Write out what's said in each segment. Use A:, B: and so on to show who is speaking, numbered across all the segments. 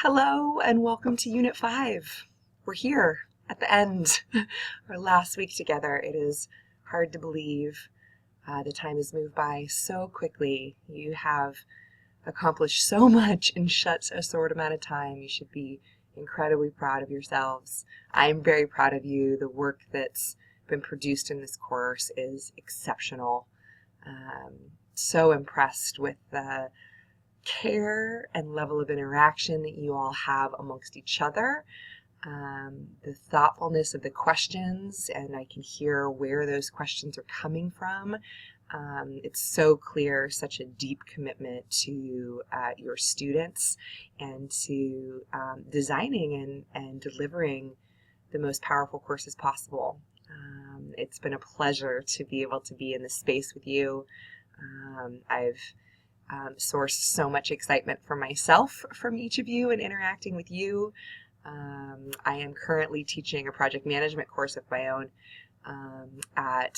A: Hello and welcome to Unit 5. We're here at the end, our last week together. It is hard to believe the time has moved by so quickly. You have accomplished so much in such a short amount of time. You should be incredibly proud of yourselves. I am very proud of you. The work that's been produced in this course is exceptional. So impressed with the care and level of interaction that you all have amongst each other, the thoughtfulness of the questions, and I can hear where those questions are coming from. It's so clear, such a deep commitment to your students and to designing and delivering the most powerful courses possible. It's been a pleasure to be able to be in this space with you. I've sourced so much excitement for myself from each of you and interacting with you. I am currently teaching a project management course of my own at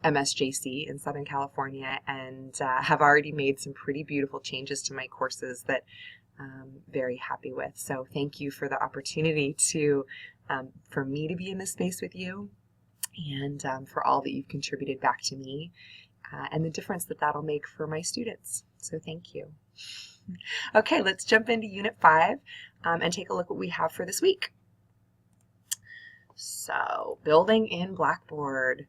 A: MSJC in Southern California, and have already made some pretty beautiful changes to my courses that I'm very happy with. So thank you for the opportunity for me to be in this space with you, and for all that you've contributed back to me. And the difference that that'll make for my students. So thank you. Okay, let's jump into Unit 5 and take a look what we have for this week. So, building in Blackboard.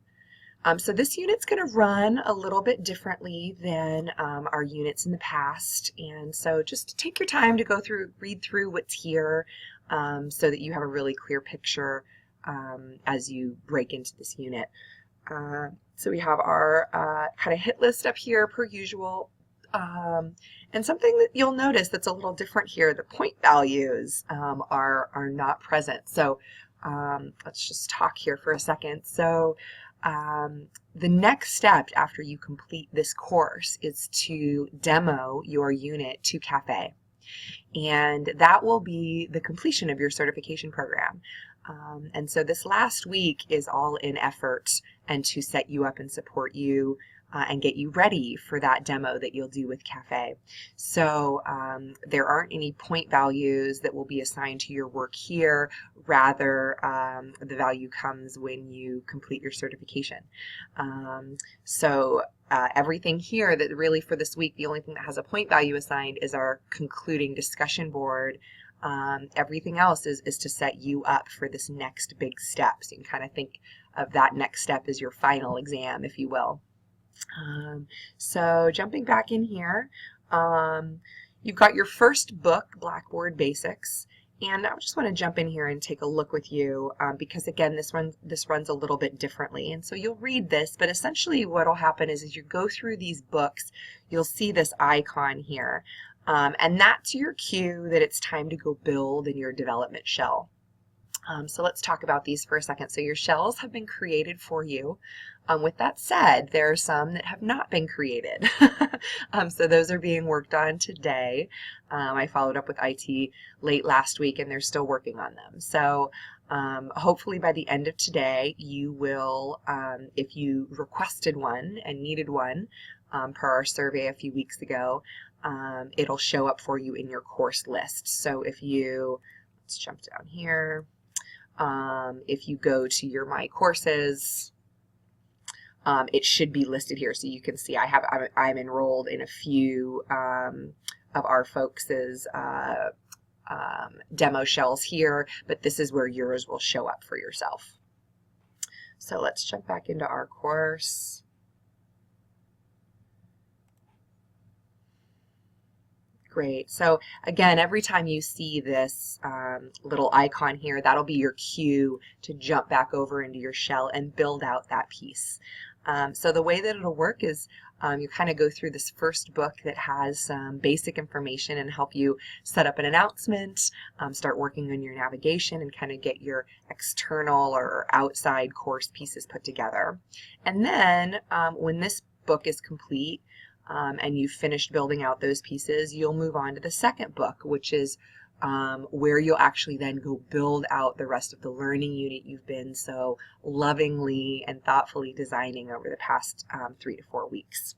A: So this unit's going to run a little bit differently than our units in the past. And so just take your time to read through what's here so that you have a really clear picture as you break into this unit. So we have our kind of hit list up here per usual, and something that you'll notice that's a little different here, the point values are not present. So let's just talk here for a second. So the next step after you complete this course is to demo your unit to CAFE, and that will be the completion of your certification program. And so this last week is all in effort and to set you up and support you and get you ready for that demo that you'll do with CAFE. So there aren't any point values that will be assigned to your work here. Rather, the value comes when you complete your certification. Everything here that really for this week, the only thing that has a point value assigned is our concluding discussion board. Everything else is to set you up for this next big step. So you can kind of think of that next step as your final exam, if you will. So jumping back in here, you've got your first book, Blackboard Basics, and I just want to jump in here and take a look with you because again this runs a little bit differently. And so you'll read this, but essentially what will happen is as you go through these books, you'll see this icon here. And that's your cue that it's time to go build in your development shell. So let's talk about these for a second. So your shells have been created for you. With that said, there are some that have not been created. So those are being worked on today. I followed up with IT late last week and they're still working on them. So hopefully by the end of today, you will, if you requested one and needed one per our survey a few weeks ago, it'll show up for you in your course list. So if you, let's jump down here, if you go to your My Courses, it should be listed here. So you can see I'm enrolled in a few of our folks' demo shells here, but this is where yours will show up for yourself. So let's jump back into our course. Great. So again, every time you see this little icon here, that'll be your cue to jump back over into your shell and build out that piece. So the way that it'll work is you kind of go through this first book that has some basic information and help you set up an announcement, start working on your navigation and kind of get your external or outside course pieces put together. And then when this book is complete, and you've finished building out those pieces, you'll move on to the second book, which is where you'll actually then go build out the rest of the learning unit you've been so lovingly and thoughtfully designing over the past 3 to 4 weeks.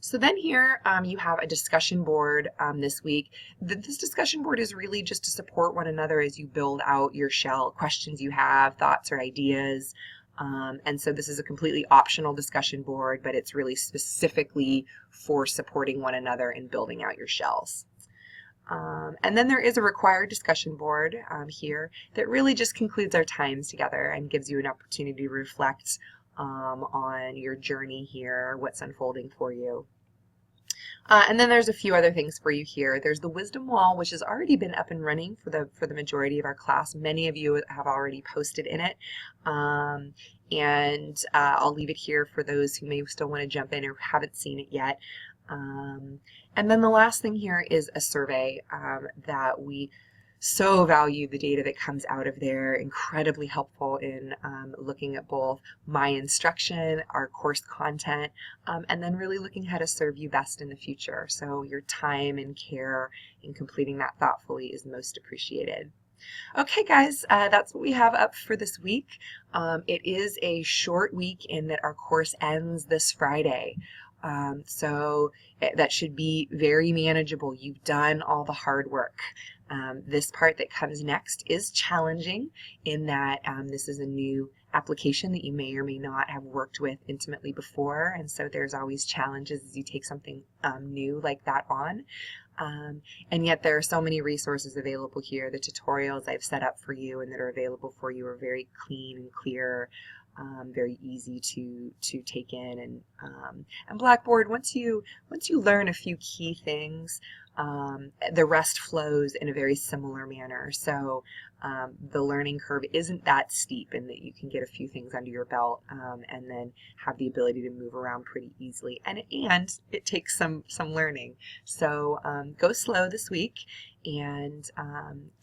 A: So then here you have a discussion board this week. This discussion board is really just to support one another as you build out your shell, questions you have, thoughts or ideas. And so this is a completely optional discussion board, but it's really specifically for supporting one another in building out your shells. And then there is a required discussion board here that really just concludes our times together and gives you an opportunity to reflect on your journey here, what's unfolding for you. And then there's a few other things for you here. There's the wisdom wall, which has already been up and running for the majority of our class. Many of you have already posted in it. And I'll leave it here for those who may still want to jump in or haven't seen it yet. And then the last thing here is a survey that we so value the data that comes out of there. Incredibly helpful in looking at both my instruction, our course content, and then really looking how to serve you best in the future. So your time and care in completing that thoughtfully is most appreciated. Okay, guys, that's what we have up for this week. It is a short week in that our course ends this Friday. So that should be very manageable. You've done all the hard work. This part that comes next is challenging in that this is a new application that you may or may not have worked with intimately before, and so there's always challenges as you take something new like that on. And yet there are so many resources available here. The tutorials I've set up for you and that are available for you are very clean and clear. Very easy to take in, and Blackboard, once you learn a few key things, the rest flows in a very similar manner. So the learning curve isn't that steep, in that you can get a few things under your belt and then have the ability to move around pretty easily. And it takes some learning. So go slow this week and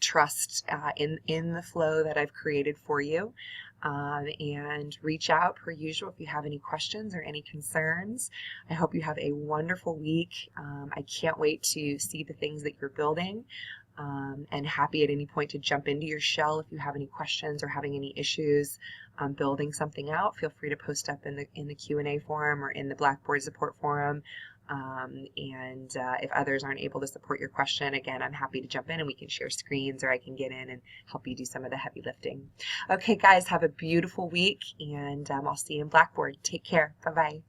A: trust in the flow that I've created for you. And reach out per usual if you have any questions or any concerns. I hope you have a wonderful week. I can't wait to see the things that you're building, and happy at any point to jump into your shell if you have any questions or having any issues building something out. Feel free to post up in the Q&A forum or in the Blackboard support forum. If others aren't able to support your question, again, I'm happy to jump in and we can share screens, or I can get in and help you do some of the heavy lifting. Okay, guys, have a beautiful week, and I'll see you in Blackboard. Take care. Bye-bye.